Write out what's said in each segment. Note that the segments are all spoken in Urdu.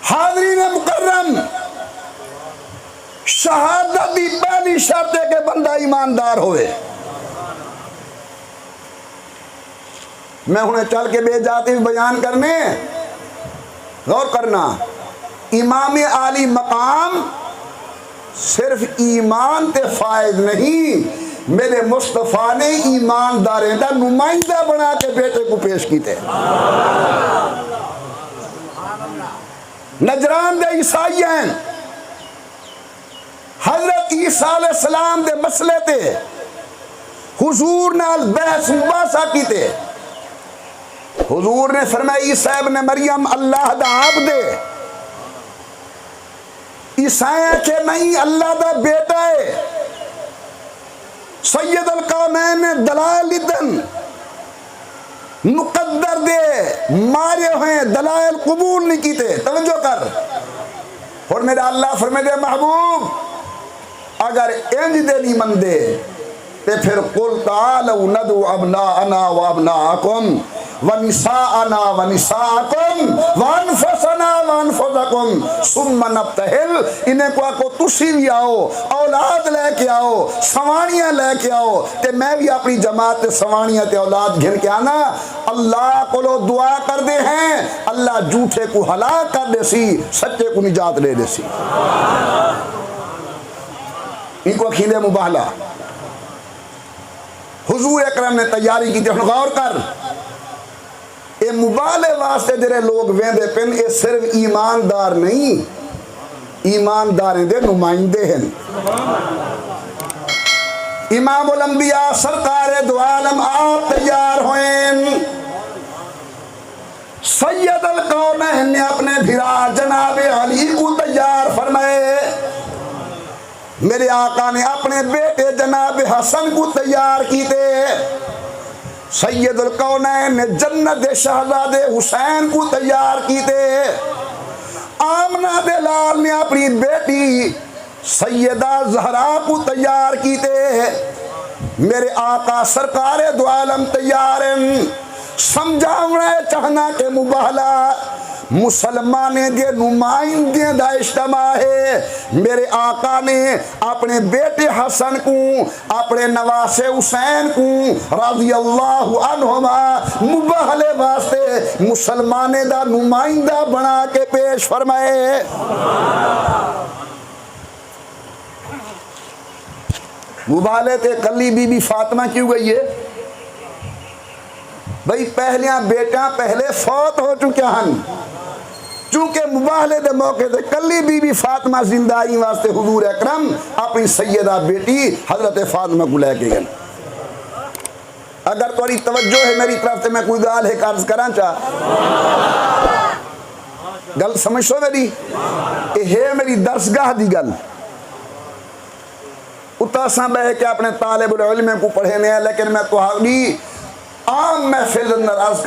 حاضرین مکرم، شہادت دی پہلی شرط ہے کہ بندہ ایماندار ہوئے۔ میں انہیں چل کے بے جاتی بیان کرنے، غور کرنا، امام عالی مقام صرف ایمان تے فائز نہیں، میرے مصطفیٰ نے ایمانداریں دا نمائندہ بنا کے بیٹے کو پیش کیتے۔ نجران دے عیسائی ہیں، حضرت عیسیٰ علیہ السلام دے مسئلے تے حضور نال بحث مباحثہ کیتے۔ حضور نے فرمایا عیسیٰ ابن مریم اللہ دا عبد ہے، عیسائیاں کہ نہیں اللہ دا بیٹا ہے۔ سید القومین نے دلائل دن مقدر دے مارے ہوئے دلائل قبول نہیں کیتے۔ توجہ کر، اور میرا اللہ فرمائے دے محبوب اگر انج دے نہیں مندے تے پھر قل تعالوا ندعو ابناءنا وابناءکم ونساءنا ونساءکم وانفسنا وانفسکم ثم نبتہل، انہیں کو آکو تسی بھی آؤ، اولاد لے کے آؤ، سوانیاں لے کے آؤ، تے میں بھی اپنی جماعت تے سوانیاں تے اولاد گھن کے آنا۔ اللہ کو لو دعا کر دے ہیں، اللہ جھوٹے کو ہلاک کر دے سی، سچے کو نجات لے دے سی۔ ان کو عقیدہ مباہلہ حضور اکرم نے تیاری کی تھی۔ غور کر، اے مبالے واسطے جڑے لوگ ویندے پن، اے صرف ایماندار نہیں، ایمانداریں دے نمائندے ہیں۔ امام الانبیاء سرکار دو عالم آپ تیار ہوئیں۔ سید القونین نے اپنے بھرا جناب علی کو تیار فرمائے، میرے آقا نے اپنے بیٹے جناب حسن کو تیار کیتے، سید القونین نے جنت شہزادے حسین کو تیار کیتے، آمنہ دلال نے اپنی بیٹی سیدہ زہرا کو تیار کیتے۔ میرے آقا سرکار دو عالم تیار ہیں۔ سمجھاونا چاہنا کہ مباہلہ مسلمانے دے نمائندے دا اجتماع ہے۔ میرے آقا نے اپنے بیٹے حسن کو، اپنے نواسے حسین کو رضی اللہ عنہما مباہلے واسطے مسلمانے دا نمائندہ بنا کے پیش فرمائے۔ مباہلے تے کلی بی بی فاطمہ کیوں گئی ہے؟ بھئی پہلیاں بیٹاں پہلے فوت ہو چکے ہیں، چونکہ مباہلے دے موقع دے کلی بی بی فاطمہ زندائی واسطے حضور اکرم اپنی سیدہ بیٹی حضرت فاطمہ کو لے کے گئے۔ اگر تھوڑی توجہ ہے میری طرف سے میں کوئی گال ہے عرض کرنا چاہ، گل سمجھو میری، یہ میری درسگاہ دی گل اتاساں بہ کے اپنے طالب العلم کو پڑھے ہیں، لیکن میں تو حالی عام محفل اندر عرض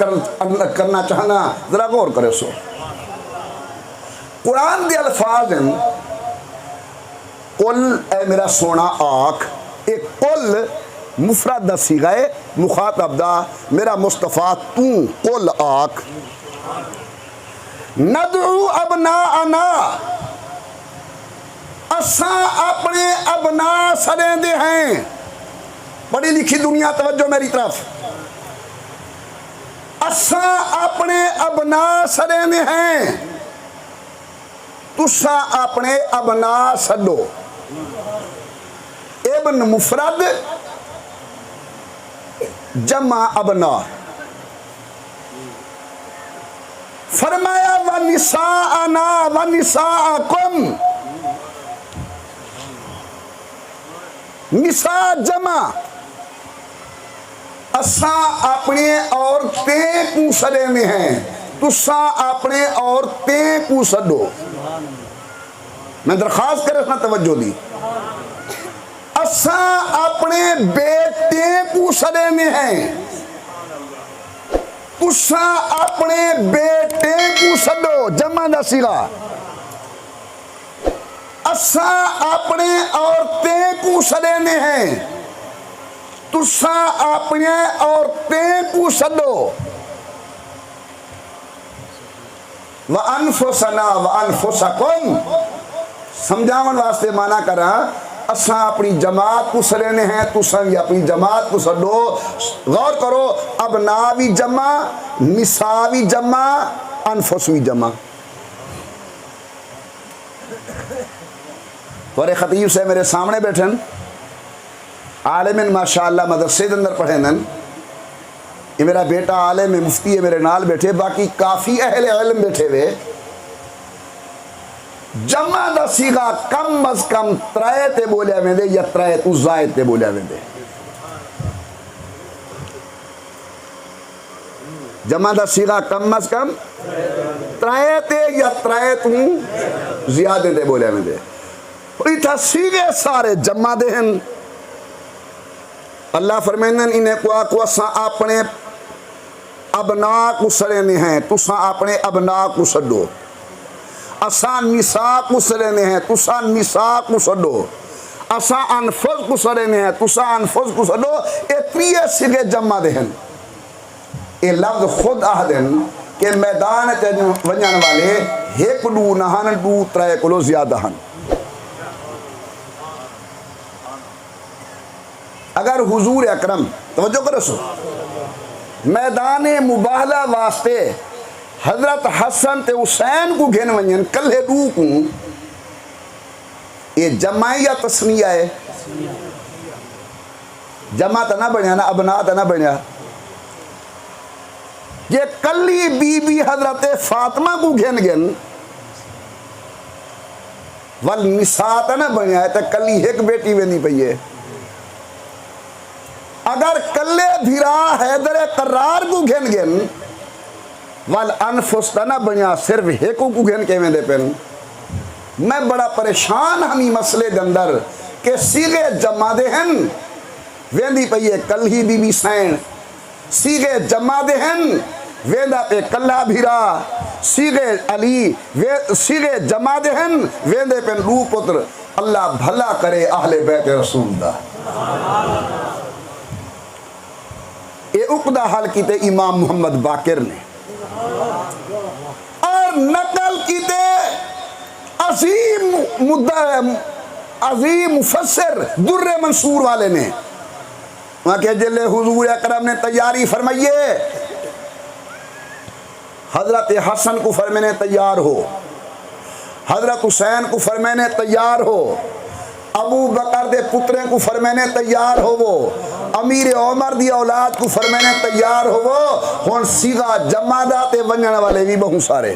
کرنا چاہنا، ذرا غور کرے سو۔ قرآن دے الفاظ ہیں قل اے میرا سونا آنکھ، ایک قل مفرد دا صیغہ ہے، مخاطب دا میرا مصطفیٰ تو قل آنکھ، ندعو ابناءنا، اساں اپنے ابناء سریں دے ہیں۔ بڑی لکھی دنیا توجہ میری طرف، اساں اپنے ابناء سریں دے ہیں، تساں اپنے ابناء سڈو۔ ابن مفرد جمع ابناء، فرمایا وَنِسَاءَنَا وَنِسَاءَكُمْ، نساء جمع، اساں اپنے عورتیں کو سڈے میں ہیں، تساں اپنے عورتیں کو سڈو۔ میں درخواست کرے اس توجہ دی، اساں اپنے بیٹے کو سڈے میں ہیں، تساں اپنے بیٹے کو سڈو، جمع دا صیغہ۔ اساں اپنے عورتیں کو سڈے میں ہیں، تساں اپنے عورتیں کو سڈو۔ وَأَنفُسَنَا وَأَنفُسَكُمْ سمجھاون واسطے مانا کرا اساں اپنی جماعت کو سلینے ہیں تساں بھی اپنی جماعت کو سڈو. غور کرو ابنا بھی جمع نساء بھی جمع انفس بھی جمع. تھوڑے خطیب سے میرے سامنے بیٹھن عالم ماشاءاللہ مدرسے دے اندر پڑھے نن. یہ میرا بیٹا عالم مفتی ہے میرے نال بیٹھے باقی کافی اہل علم بیٹھے ہوئے. جمع دا سیغا کم از کم ترائے تے بولیا ویندے یا ترائے تو زائد تے بولیا ویندے. جمع دا سیغا کم از کم ترائے تے یا ترائے تو زیادہ تے بولیا ویندے. اور یہ تھا سیغے سارے جمع دے ہیں. اللہ فرمائندن انہیں کو آکو اساں اپنے ابنا کو سڑینے ہیں تساں اپنے ابنا کو سڑو. اساں نساء کو سڑینے ہیں تساں نساء کو سڑو. اساں انفس کو سڑینے ہیں تساں انفس کو سڑو. اے تریے سگے جمع دے ہیں. اے لفظ خود آہدن کہ میدان تے ونجان والے ایک دو نہان دو ترائے کلو زیادہ ہن. اگر حضور اکرم توجہ کرو سو میدان مباہلہ واسطے حضرت حسن تے حسین کو گھن ونجن کلے دو کو یہ جمع یا تسنیہ ہے. جمع تا نہ بنیا نا ابنا تا نہ بنیا. یہ کلی بی بی حضرت فاطمہ کو گھن گن والنساء تا نہ بنیا ہے تا کلی ایک بیٹی وینی پئیے. اگر کلے بھیرا حیدر قرار کو گھن گن والانفس تا نہ بنیا صرف ایکو کو گھن کے میں دے پن. میں بڑا پریشان ہمی مسئلے دندر کہ سیغے جمع دے ہیں ویندی پئیے کل ہی بی بی سین. سیغے جمع دے ہیں ویندہ پہ کلہ بھیرا. سیغے علی سیغے جمع دے ہیں ویندے پہ لو پتر. اللہ بھلا کرے اہل بیت رسول دا. یہ عقدہ حل کیتے امام محمد باقر نے اور نقل کیتے عظیم مفسر در منصور والے نے. وہاں کہ جلے حضور اکرم نے تیاری فرمائیے حضرت حسن کو فرمانے تیار ہو حضرت حسین کو فرمانے تیار ہو ابو بکر دے پتریں کو فرمانے تیار ہو وہ امیر عمر دی اولاد کو فرمانے تیار ہو وہ ہون سیغا جمع دا تے ونجن والے بھی بہت سارے.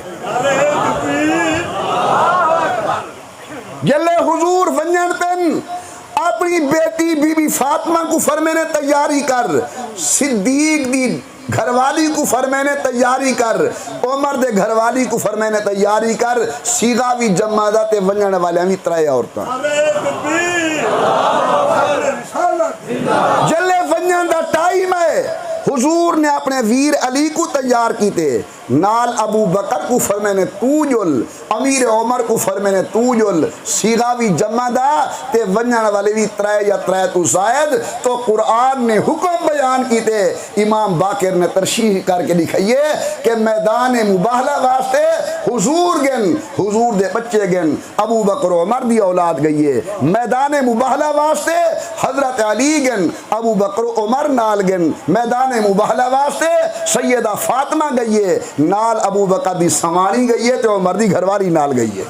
جلے حضور ونجن پن اپنی بیٹی بی بی فاطمہ کو فرمانے تیاری کر. صدیق دی گھروالی کو فرمانے تیاری کر. عمر دے گھروالی کو فرمانے تیاری کر. سیغا بھی جمع دا تے ونجن والے بھی ترائے عورتاں. جلے ونجن دا ٹائم ہے حضور نے اپنے ویر علی کو تیار کیتے نال ابو بکر کو فرمانے تو جل امیر عمر کو فرمانے تو جل. سیغا بھی جمع دا تے ونجن والے بھی ترائے یا ترائے تو زائد. تو قرآن نے حکم بیان کیتے امام باقر نے ترشیح کر کے دکھائیے کہ میدان مباہلہ واسطے حضور گن حضور دے بچے گن ابو بکر عمر دی اولاد گئیے. میدان مباہلہ واسطے حضرت علی گن ابو بکر عمر نال گن. میدان مباہلہ واسطے سیدہ فاطمہ گئیے نال ابو بکر دی سوانی گئیے تو عمر دی گھروالی نال گئیے.